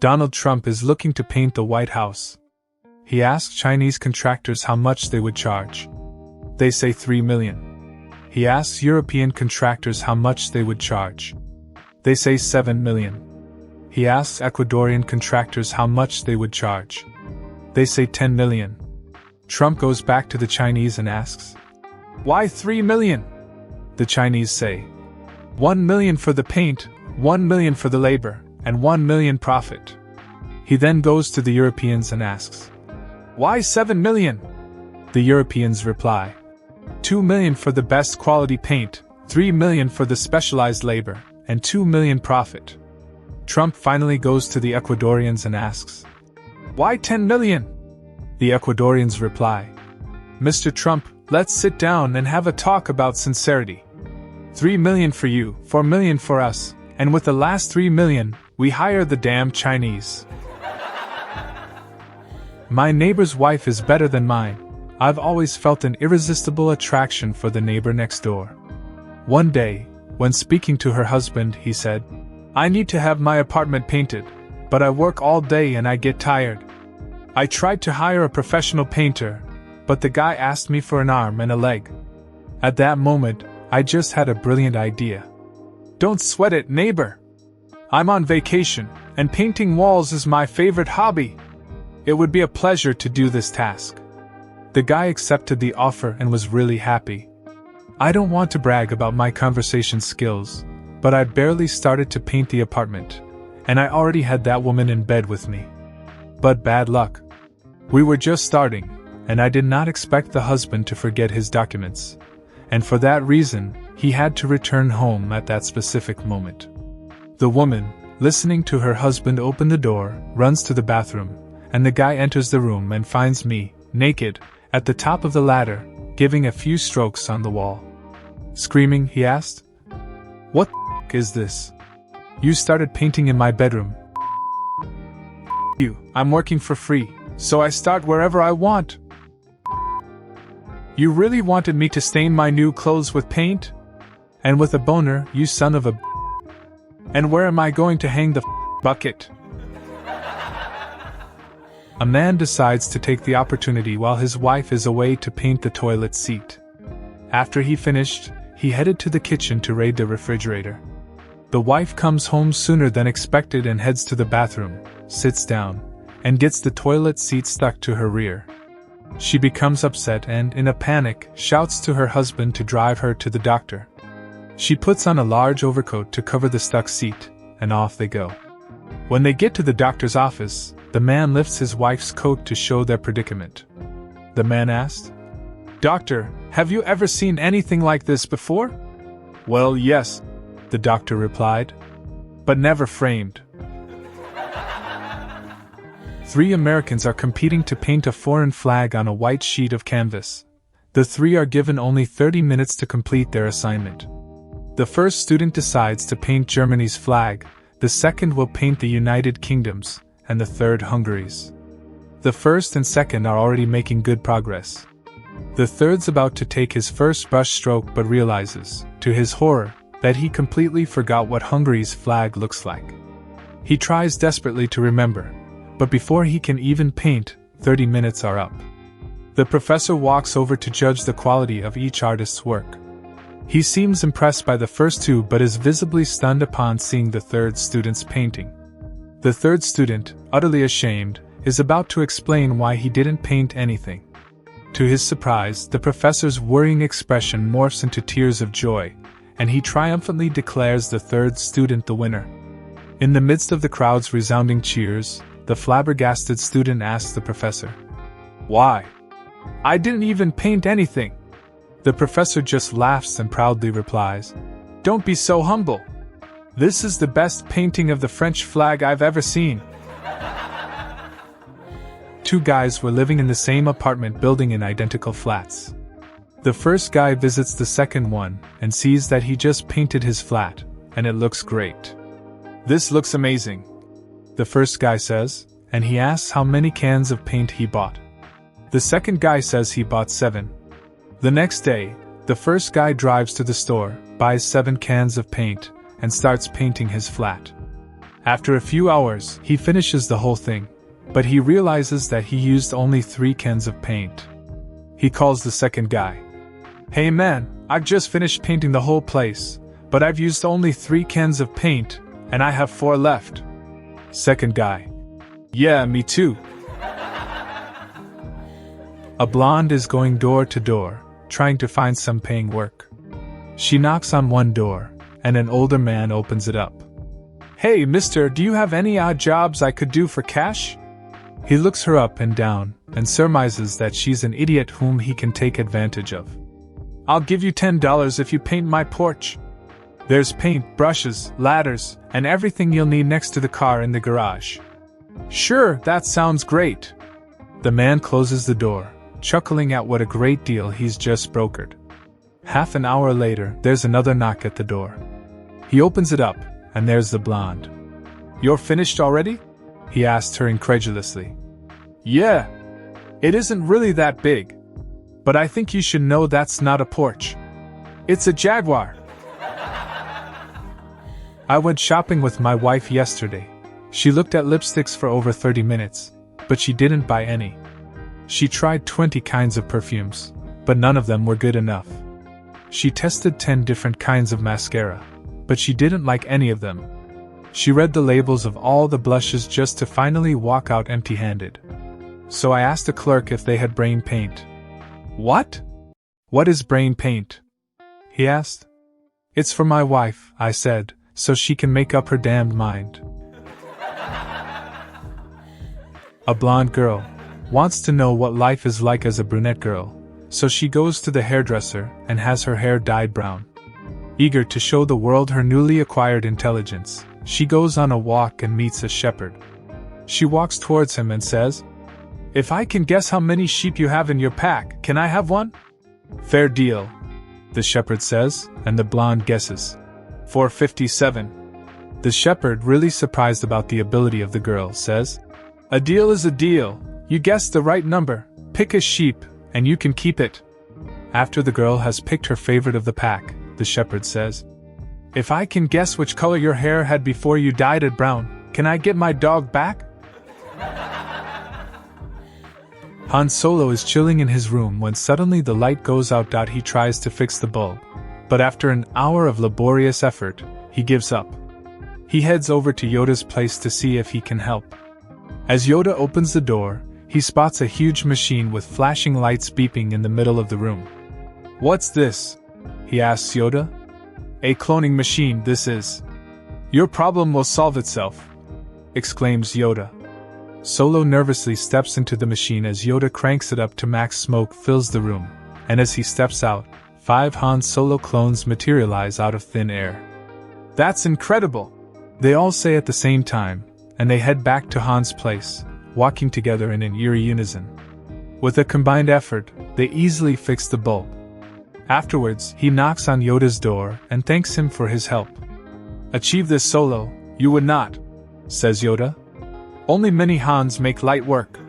Donald Trump is looking to paint the White House. He asks Chinese contractors how much they would charge. They say $3 million. He asks European contractors how much they would charge. They say $7 million. He asks Ecuadorian contractors how much they would charge. They say $10 million. Trump goes back to the Chinese and asks, "Why $3 million?" The Chinese say, $1 million for the paint, $1 million for the labor, and $1 million profit. He then goes to the Europeans and asks, "Why $7 million?" The Europeans reply, $2 million for the best quality paint, $3 million for the specialized labor, and $2 million profit. Trump finally goes to the Ecuadorians and asks, "Why $10 million?" The Ecuadorians reply, "Mr. Trump, let's sit down and have a talk about sincerity. $3 million for you, $4 million for us, and with the last $3 million, we hire the damn Chinese. My neighbor's wife is better than mine. I've always felt an irresistible attraction for the neighbor next door." One day, when speaking to her husband, he said, "I need to have my apartment painted, but I work all day and I get tired. I tried to hire a professional painter, but the guy asked me for an arm and a leg. At that moment, I just had a brilliant idea. Don't sweat it, neighbor. I'm on vacation, and painting walls is my favorite hobby. It would be a pleasure to do this task." The guy accepted the offer and was really happy. I don't want to brag about my conversation skills, but I barely started to paint the apartment, and I already had that woman in bed with me. But bad luck. We were just starting, and I did not expect the husband to forget his documents, and for that reason, he had to return home at that specific moment. The woman, listening to her husband open the door, runs to the bathroom, and the guy enters the room and finds me, naked, at the top of the ladder, giving a few strokes on the wall. Screaming, he asked, "What the f*** is this? You started painting in my bedroom. You, I'm working for free, so I start wherever I want. You really wanted me to stain my new clothes with paint? And with a boner, you son of a b***. And where am I going to hang the bucket?" A man decides to take the opportunity while his wife is away to paint the toilet seat. After he finished, he headed to the kitchen to raid the refrigerator. The wife comes home sooner than expected and heads to the bathroom, sits down, and gets the toilet seat stuck to her rear. She becomes upset and, in a panic, shouts to her husband to drive her to the doctor. She puts on a large overcoat to cover the stuck seat, and off they go. When they get to the doctor's office, the man lifts his wife's coat to show their predicament. The man asked, "Doctor, have you ever seen anything like this before?" "Well, yes," the doctor replied, "but never framed." 3 Americans are competing to paint a foreign flag on a white sheet of canvas. The 3 are given only 30 minutes to complete their assignment. The first student decides to paint Germany's flag, the second will paint the United Kingdom's, and the third Hungary's. The first and second are already making good progress. The third's about to take his first brush stroke but realizes, to his horror, that he completely forgot what Hungary's flag looks like. He tries desperately to remember, but before he can even paint, 30 minutes are up. The professor walks over to judge the quality of each artist's work. He seems impressed by the first 2 but is visibly stunned upon seeing the third student's painting. The third student, utterly ashamed, is about to explain why he didn't paint anything. To his surprise, the professor's worrying expression morphs into tears of joy, and he triumphantly declares the third student the winner. In the midst of the crowd's resounding cheers, the flabbergasted student asks the professor, "Why? I didn't even paint anything." The professor just laughs and proudly replies, "Don't be so humble. This is the best painting of the French flag I've ever seen." 2 guys were living in the same apartment building in identical flats. The first guy visits the second one and sees that he just painted his flat, and it looks great. "This looks amazing," the first guy says, and he asks how many cans of paint he bought. The second guy says he bought 7. The next day, the first guy drives to the store, buys 7 cans of paint, and starts painting his flat. After a few hours, he finishes the whole thing, but he realizes that he used only 3 cans of paint. He calls the second guy. Hey man, I've just finished painting the whole place, but I've used only 3 cans of paint, and I have 4 left. Second guy. Yeah, me too. A blonde is going door to door, trying to find some paying work. She knocks on one door, and an older man opens it up. Hey, mister, do you have any odd jobs I could do for cash? He looks her up and down, and surmises that she's an idiot whom he can take advantage of. I'll give you $10 if you paint my porch. There's paint, brushes, ladders, and everything you'll need next to the car in the garage. Sure, that sounds great. The man closes the door, chuckling at what a great deal he's just brokered. Half an hour later, there's another knock at the door. He opens it up, and there's the blonde. You're finished already? He asked her incredulously. Yeah. It isn't really that big. But I think you should know that's not a porch. It's a Jaguar. I went shopping with my wife yesterday. She looked at lipsticks for over 30 minutes, but she didn't buy any. She tried 20 kinds of perfumes, but none of them were good enough. She tested 10 different kinds of mascara, but she didn't like any of them. She read the labels of all the blushes just to finally walk out empty-handed. So I asked the clerk if they had brain paint. What? What is brain paint? He asked. It's for my wife, I said, so she can make up her damned mind. A blonde girl wants to know what life is like as a brunette girl, so she goes to the hairdresser and has her hair dyed brown. Eager to show the world her newly acquired intelligence, she goes on a walk and meets a shepherd. She walks towards him and says, If I can guess how many sheep you have in your pack, can I have one? Fair deal, the shepherd says, and the blonde guesses. 457. The shepherd, really surprised about the ability of the girl, says, A deal is a deal. You guessed the right number. Pick a sheep, and you can keep it. After the girl has picked her favorite of the pack, the shepherd says, If I can guess which color your hair had before you dyed it brown, can I get my dog back? Han Solo is chilling in his room when suddenly the light goes out. He tries to fix the bulb, but after an hour of laborious effort, he gives up. He heads over to Yoda's place to see if he can help. As Yoda opens the door, he spots a huge machine with flashing lights beeping in the middle of the room. What's this? He asks Yoda. A cloning machine, this is. Your problem will solve itself, exclaims Yoda. Solo nervously steps into the machine as Yoda cranks it up to max. Smoke fills the room, and as he steps out, 5 Han Solo clones materialize out of thin air. That's incredible! They all say at the same time, and they head back to Han's place, walking together in an eerie unison. With a combined effort, they easily fix the bulb. Afterwards, he knocks on Yoda's door and thanks him for his help. Achieve this Solo, you would not, says Yoda. Only many Hans make light work.